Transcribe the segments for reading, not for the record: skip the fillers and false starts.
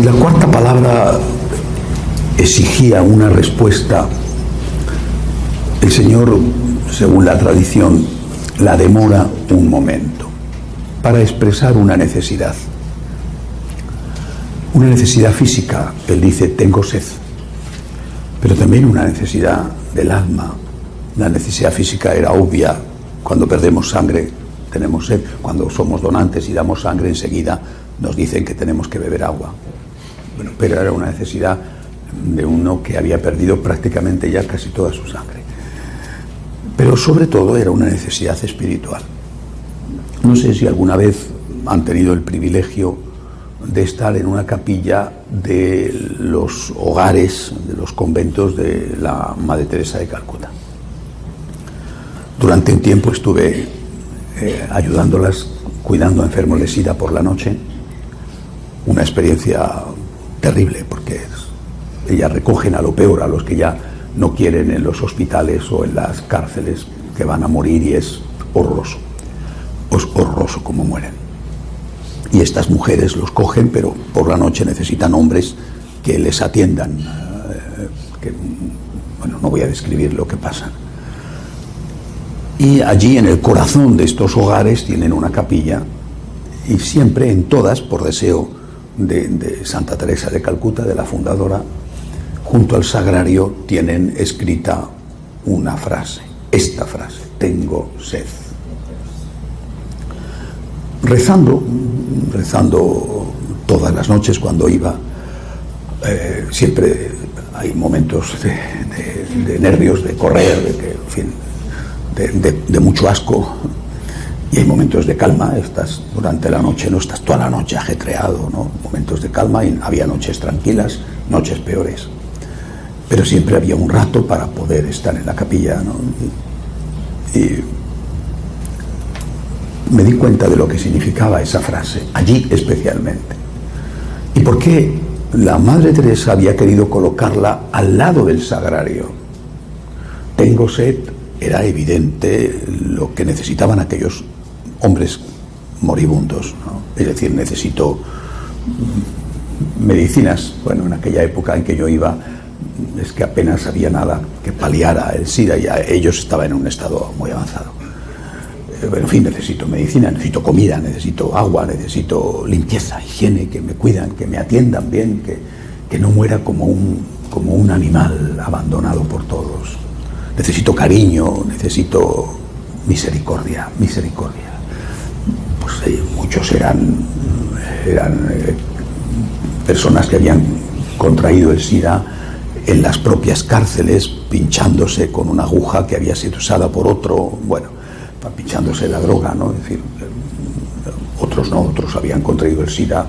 Si la cuarta palabra exigía una respuesta, el Señor, según la tradición, la demora un momento para expresar una necesidad física. Él dice: tengo sed, pero también una necesidad del alma. La necesidad física era obvia: cuando perdemos sangre tenemos sed, cuando somos donantes y damos sangre enseguida nos dicen que tenemos que beber agua. Bueno, pero era una necesidad de uno que había perdido prácticamente ya casi toda su sangre. Pero sobre todo era una necesidad espiritual. No sé si alguna vez han tenido el privilegio de estar en una capilla de los hogares, de los conventos de la Madre Teresa de Calcuta. Durante un tiempo estuve ayudándolas, cuidando a enfermos de SIDA por la noche. Una experiencia terrible, porque ellas recogen a lo peor, a los que ya no quieren en los hospitales o en las cárceles, que van a morir, y es horroroso. Es horroroso como mueren. Y estas mujeres los cogen, pero por la noche necesitan hombres que les atiendan. Bueno, no voy a describir lo que pasa. Y allí, en el corazón de estos hogares, tienen una capilla, y siempre, en todas, por deseo de Santa Teresa de Calcuta, de la fundadora, junto al sagrario tienen escrita una frase, esta frase: tengo sed. Rezando todas las noches cuando iba, siempre hay momentos de nervios, de correr, de mucho asco, y hay momentos de calma. Estás durante la noche, no estás toda la noche ajetreado, ¿no? Momentos de calma, y había noches tranquilas, noches peores, pero siempre había un rato para poder estar en la capilla, ¿no? Y me di cuenta de lo que significaba esa frase, allí especialmente. ¿Y por qué la Madre Teresa había querido colocarla al lado del sagrario? Tengo sed, era evidente lo que necesitaban aquellos hombres moribundos, ¿no? Es decir, necesito medicinas. Bueno, en aquella época en que yo iba, es que apenas había nada que paliara el SIDA, y ellos estaban en un estado muy avanzado. En fin, necesito medicina, necesito comida, necesito agua, necesito limpieza, higiene, que me cuidan, que me atiendan bien, que no muera como un animal abandonado por todos. Necesito cariño, necesito misericordia. Pues muchos eran personas que habían contraído el SIDA en las propias cárceles, pinchándose con una aguja que había sido usada por otro, bueno, pinchándose la droga, ¿no? Es decir, otros no, otros habían contraído el SIDA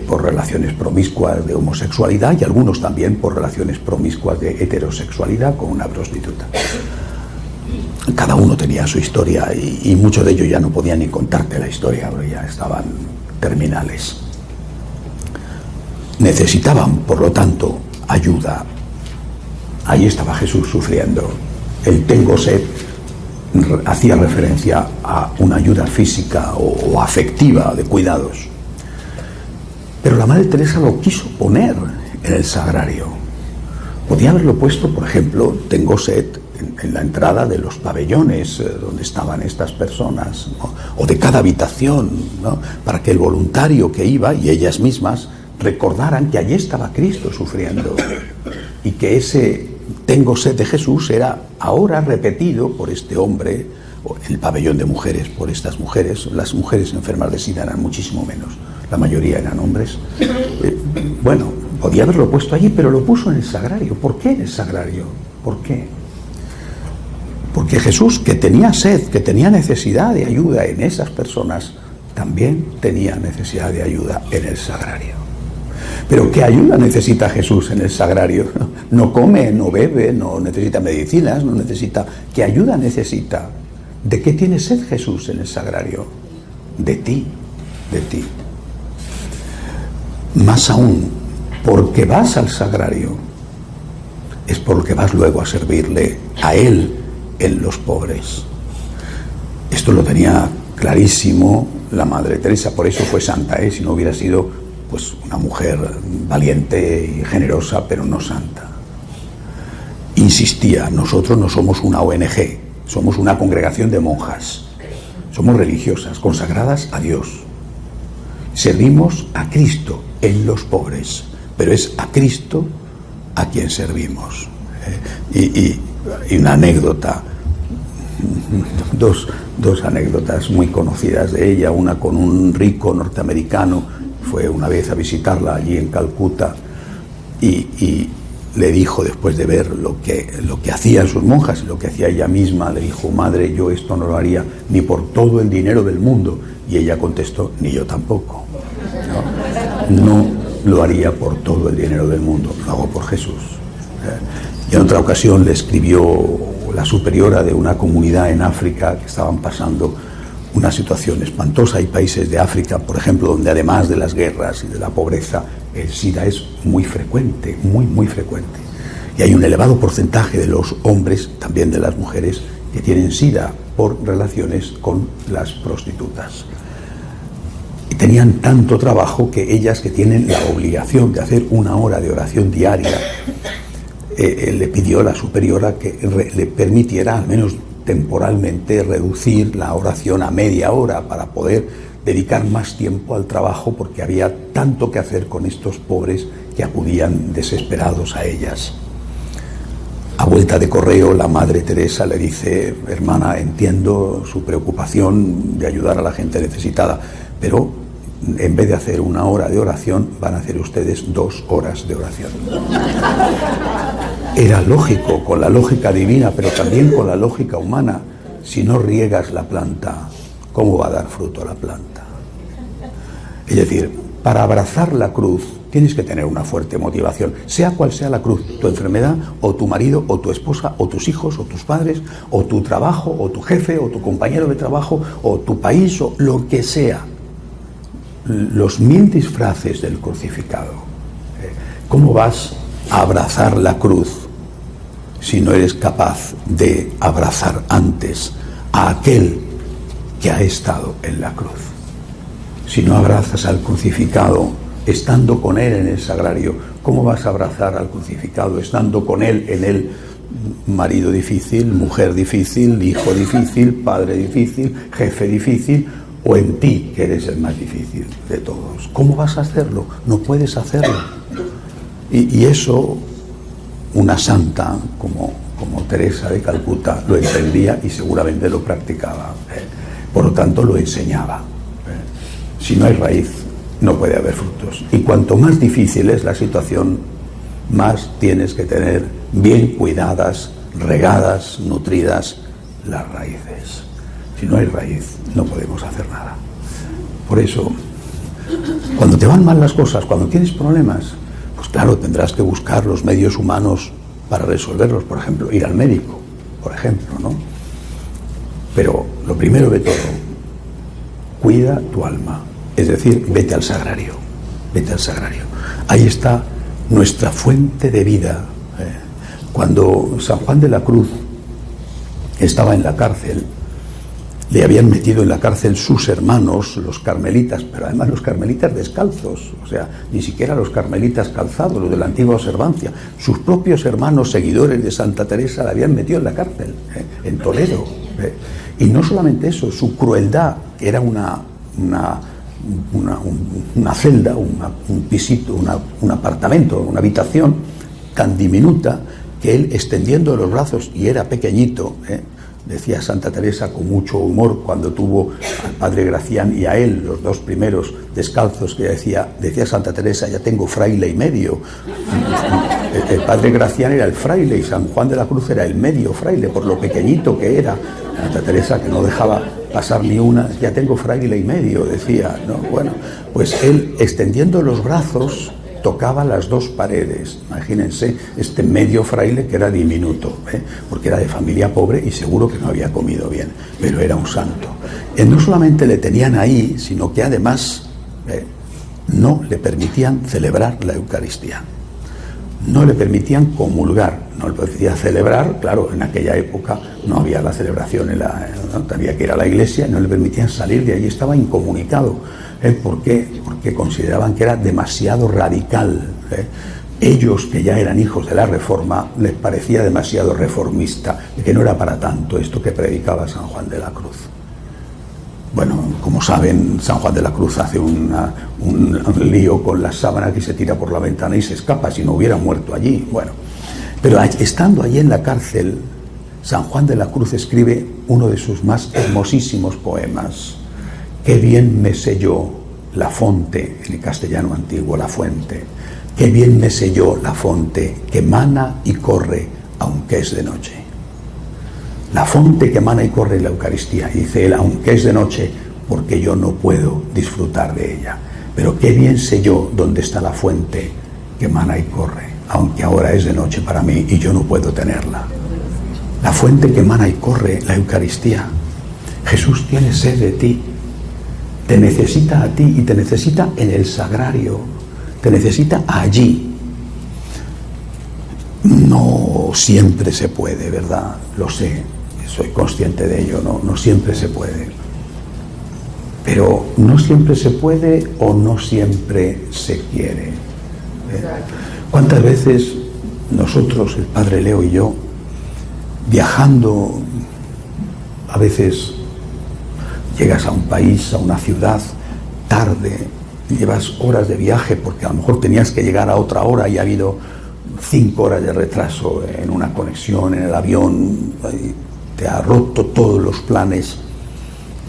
por relaciones promiscuas de homosexualidad, y algunos también por relaciones promiscuas de heterosexualidad con una prostituta. Cada uno tenía su historia, y muchos de ellos ya no podían ni contarte la historia, porque ya estaban terminales. Necesitaban, por lo tanto, ayuda. Ahí estaba Jesús sufriendo. El tengo sed hacía referencia a una ayuda física o afectiva, de cuidados. Pero la Madre Teresa lo quiso poner en el sagrario. Podía haberlo puesto, por ejemplo, tengo sed, en la entrada de los pabellones donde estaban estas personas, ¿no? O de cada habitación, ¿no? Para que el voluntario que iba, y ellas mismas, recordaran que allí estaba Cristo sufriendo, y que ese tengo sed de Jesús era ahora repetido por este hombre, o en el pabellón de mujeres, por estas mujeres. Las mujeres enfermas de SIDA eran muchísimo menos, la mayoría eran hombres. Bueno, podía haberlo puesto allí, pero lo puso en el sagrario. ¿Por qué en el sagrario? ¿Por qué? Porque Jesús, que tenía sed, que tenía necesidad de ayuda en esas personas, también tenía necesidad de ayuda en el sagrario. Pero ¿qué ayuda necesita Jesús en el sagrario? No come, no bebe, no necesita medicinas, no necesita... ¿Qué ayuda necesita? ¿De qué tiene sed Jesús en el sagrario? De ti, de ti. Más aún, porque vas al sagrario, es porque vas luego a servirle a Él en los pobres. Esto lo tenía clarísimo la Madre Teresa, por eso fue santa, si no hubiera sido pues una mujer valiente y generosa, pero no santa. Insistía, nosotros no somos una ONG, somos una congregación de monjas, somos religiosas, consagradas a Dios. Servimos a Cristo en los pobres, pero es a Cristo a quien servimos. Y una anécdota, dos anécdotas muy conocidas de ella, una con un rico norteamericano, fue una vez a visitarla allí en Calcuta y le dijo, después de ver lo que hacían sus monjas y lo que hacía ella misma, le dijo, madre, yo esto no lo haría ni por todo el dinero del mundo. Y ella contestó, ni yo tampoco. No lo haría por todo el dinero del mundo, lo hago por Jesús. Y en otra ocasión le escribió la superiora de una comunidad en África que estaban pasando una situación espantosa. Hay países de África, por ejemplo, donde además de las guerras y de la pobreza, el SIDA es muy frecuente, muy frecuente. Y hay un elevado porcentaje de los hombres, también de las mujeres, que tienen SIDA por relaciones con las prostitutas. Y tenían tanto trabajo que ellas, que tienen la obligación de hacer 1 hora de oración diaria, le pidió a la superiora que le permitiera, al menos temporalmente, reducir la oración a media hora para poder dedicar más tiempo al trabajo, porque había tanto que hacer con estos pobres que acudían desesperados a ellas. A vuelta de correo, la Madre Teresa le dice, hermana, entiendo su preocupación de ayudar a la gente necesitada, pero en vez de hacer 1 hora de oración, van a hacer ustedes 2 horas de oración. Era lógico, con la lógica divina, pero también con la lógica humana. Si no riegas la planta, ¿cómo va a dar fruto la planta? Es decir, para abrazar la cruz tienes que tener una fuerte motivación, sea cual sea la cruz, tu enfermedad, o tu marido, o tu esposa, o tus hijos, o tus padres, o tu trabajo, o tu jefe, o tu compañero de trabajo, o tu país, o lo que sea. Los 1000 disfraces del crucificado. ¿Cómo vas a abrazar la cruz si no eres capaz de abrazar antes a aquel que ha estado en la cruz? Si no abrazas al crucificado estando con él en el sagrario, ¿cómo vas a abrazar al crucificado estando con él en el marido difícil, mujer difícil, hijo difícil, padre difícil, jefe difícil, o en ti, que eres el más difícil de todos? ¿Cómo vas a hacerlo? No puedes hacerlo. Y eso una santa como Teresa de Calcuta lo entendía y seguramente lo practicaba. Por lo tanto, lo enseñaba. Si no hay raíz, no puede haber frutos. Y cuanto más difícil es la situación, más tienes que tener bien cuidadas, regadas, nutridas las raíces. Si no hay raíz, no podemos hacer nada. Por eso, cuando te van mal las cosas, cuando tienes problemas, pues claro, tendrás que buscar los medios humanos para resolverlos. Por ejemplo, ir al médico, por ejemplo, ¿no? Pero lo primero de todo, cuida tu alma. Es decir, vete al sagrario. Vete al sagrario. Ahí está nuestra fuente de vida. Cuando San Juan de la Cruz estaba en la cárcel, le habían metido en la cárcel sus hermanos, los carmelitas, pero además los carmelitas descalzos, o sea, ni siquiera los carmelitas calzados, los de la antigua observancia. Sus propios hermanos seguidores de Santa Teresa la habían metido en la cárcel, en Toledo. Y no solamente eso, su crueldad, que era una celda, un pisito, un apartamento, una habitación tan diminuta, que él, extendiendo los brazos, y era pequeñito, decía Santa Teresa con mucho humor cuando tuvo al padre Gracián y a él, los 2 primeros descalzos, que decía Santa Teresa, ya tengo fraile y medio. El padre Gracián era el fraile y San Juan de la Cruz era el medio fraile, por lo pequeñito que era. Santa Teresa, que no dejaba pasar ni una, ya tengo fraile y medio, decía, ¿no? Bueno, pues él, extendiendo los brazos, tocaba las 2 paredes. Imagínense este medio fraile, que era diminuto, porque era de familia pobre y seguro que no había comido bien, pero era un santo. No solamente le tenían ahí, sino que además no le permitían celebrar la Eucaristía, no le permitían comulgar, no le permitían celebrar. Claro, en aquella época no había la celebración, no había que ir a la iglesia, no le permitían salir de allí, estaba incomunicado. ¿Por qué? Porque consideraban que era demasiado radical. Ellos, que ya eran hijos de la Reforma, les parecía demasiado reformista, que no era para tanto esto que predicaba San Juan de la Cruz. Bueno, como saben, San Juan de la Cruz hace un lío con la sábana que se tira por la ventana y se escapa, si no hubiera muerto allí. Bueno, pero estando allí en la cárcel, San Juan de la Cruz escribe uno de sus más hermosísimos poemas. Qué bien me sé yo la fonte, en el castellano antiguo, la fuente. Qué bien me sé yo la fonte que mana y corre, aunque es de noche. La fonte que mana y corre en la Eucaristía, dice él, aunque es de noche, porque yo no puedo disfrutar de ella. Pero qué bien sé yo dónde está la fuente que mana y corre, aunque ahora es de noche para mí y yo no puedo tenerla. La fuente que mana y corre, la Eucaristía. Jesús tiene sed de ti, te necesita a ti y te necesita en el sagrario. Te necesita allí. No siempre se puede, ¿verdad? Lo sé, soy consciente de ello, no siempre se puede. Pero no siempre se puede o no siempre se quiere. ¿Cuántas veces nosotros, el Padre Leo y yo, viajando, a veces llegas a un país, a una ciudad, tarde, llevas horas de viaje porque a lo mejor tenías que llegar a otra hora y ha habido 5 horas de retraso en una conexión, en el avión, te ha roto todos los planes,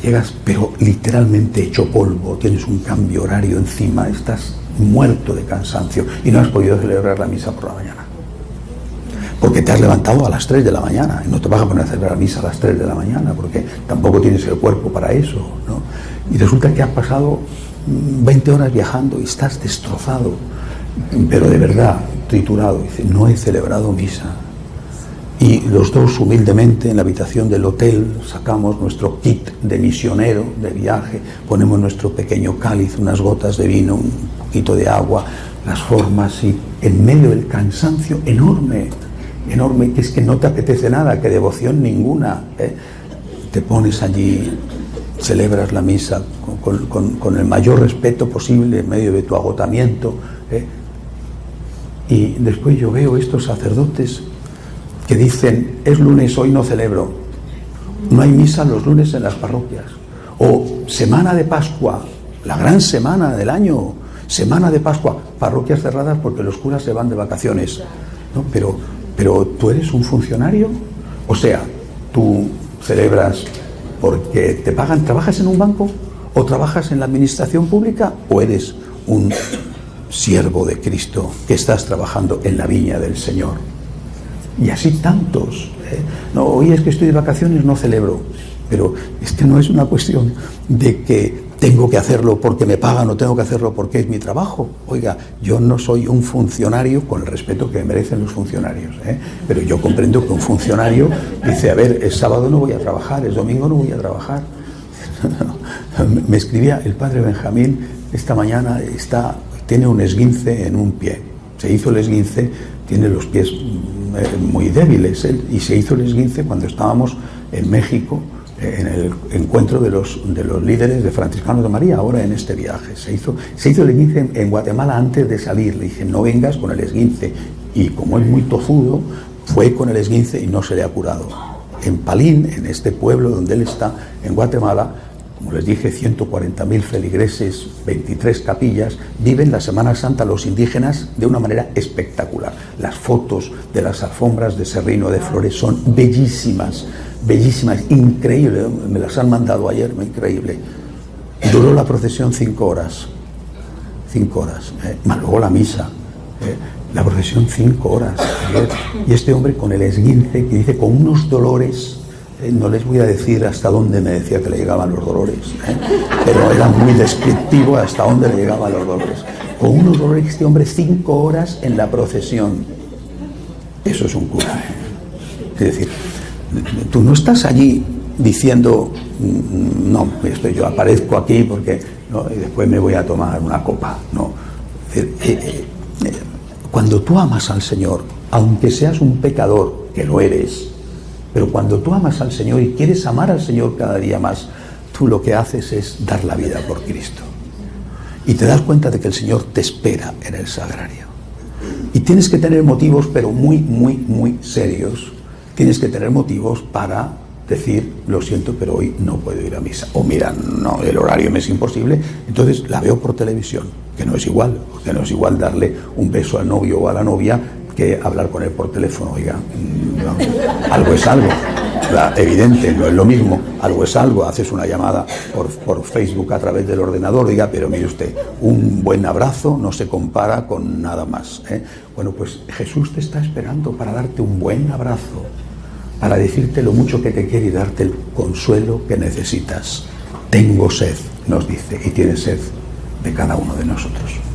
llegas pero literalmente hecho polvo, tienes un cambio horario encima, estás muerto de cansancio y no has podido celebrar la misa por la mañana porque te has levantado a las 3 de la mañana y no te vas a poner a celebrar la misa a las 3 de la mañana porque tampoco tienes el cuerpo para eso, ¿no? Y resulta que has pasado 20 horas viajando y estás destrozado, pero de verdad, triturado. Dice, no he celebrado misa. Y los dos humildemente en la habitación del hotel sacamos nuestro kit de misionero, de viaje, ponemos nuestro pequeño cáliz, unas gotas de vino, un poquito de agua, las formas y en medio del cansancio enorme, que es que no te apetece nada, que devoción ninguna, te pones allí, celebras la misa con el mayor respeto posible en medio de tu agotamiento, y después yo veo estos sacerdotes que dicen, es lunes, hoy no celebro, no hay misa los lunes en las parroquias, o semana de Pascua, la gran semana del año, semana de Pascua, parroquias cerradas porque los curas se van de vacaciones, ¿no? Pero tú eres un funcionario, o sea, tú celebras porque te pagan, ¿trabajas en un banco? ¿O trabajas en la administración pública? ¿O eres un siervo de Cristo que estás trabajando en la viña del Señor? Y así tantos. No, hoy es que estoy de vacaciones, no celebro. Pero es que no es una cuestión de que tengo que hacerlo porque me pagan o tengo que hacerlo porque es mi trabajo. Oiga, yo no soy un funcionario con el respeto que merecen los funcionarios, pero yo comprendo que un funcionario dice, a ver, el sábado no voy a trabajar, el domingo no voy a trabajar. Me escribía el padre Benjamín esta mañana, tiene un esguince en un pie. Se hizo el esguince, tiene los pies muy débiles, y se hizo el esguince cuando estábamos en México, en el encuentro de los líderes de Franciscanos de María, ahora en este viaje. Se hizo el esguince en Guatemala antes de salir. Le dije, no vengas con el esguince. Y como es muy tozudo, fue con el esguince y no se le ha curado. En Palín, en este pueblo donde él está, en Guatemala, como les dije, 140.000 feligreses, 23 capillas, viven la Semana Santa los indígenas de una manera espectacular. Las fotos de las alfombras de serrino de flores son bellísimas, bellísimas, increíble, me las han mandado ayer, increíble. Duró la procesión 5 horas, más luego la misa, la procesión 5 horas, y este hombre con el esguince, que dice con unos dolores, no les voy a decir hasta dónde me decía que le llegaban los dolores, pero era muy descriptivo hasta dónde le llegaban los dolores, con unos dolores, este hombre 5 horas en la procesión. Eso es un cura, es decir, tú no estás allí diciendo, no, yo aparezco aquí porque no, y después me voy a tomar una copa, no. Cuando tú amas al Señor, aunque seas un pecador, que lo eres, pero cuando tú amas al Señor y quieres amar al Señor cada día más, tú lo que haces es dar la vida por Cristo. y te das cuenta de que el Señor te espera en el sagrario. Y tienes que tener motivos, pero muy, muy, muy serios. Tienes que tener motivos para decir, lo siento, pero hoy no puedo ir a misa. O mira, no, el horario me es imposible, entonces la veo por televisión, que no es igual, porque no es igual darle un beso al novio o a la novia que hablar con él por teléfono. Oiga, no, algo es algo. Evidente, no es lo mismo, algo es algo. Haces una llamada por Facebook a través del ordenador, diga, pero mire usted, un buen abrazo no se compara con nada más, ¿eh? Bueno, pues Jesús te está esperando para darte un buen abrazo, para decirte lo mucho que te quiere y darte el consuelo que necesitas. Tengo sed, nos dice, y tiene sed de cada uno de nosotros.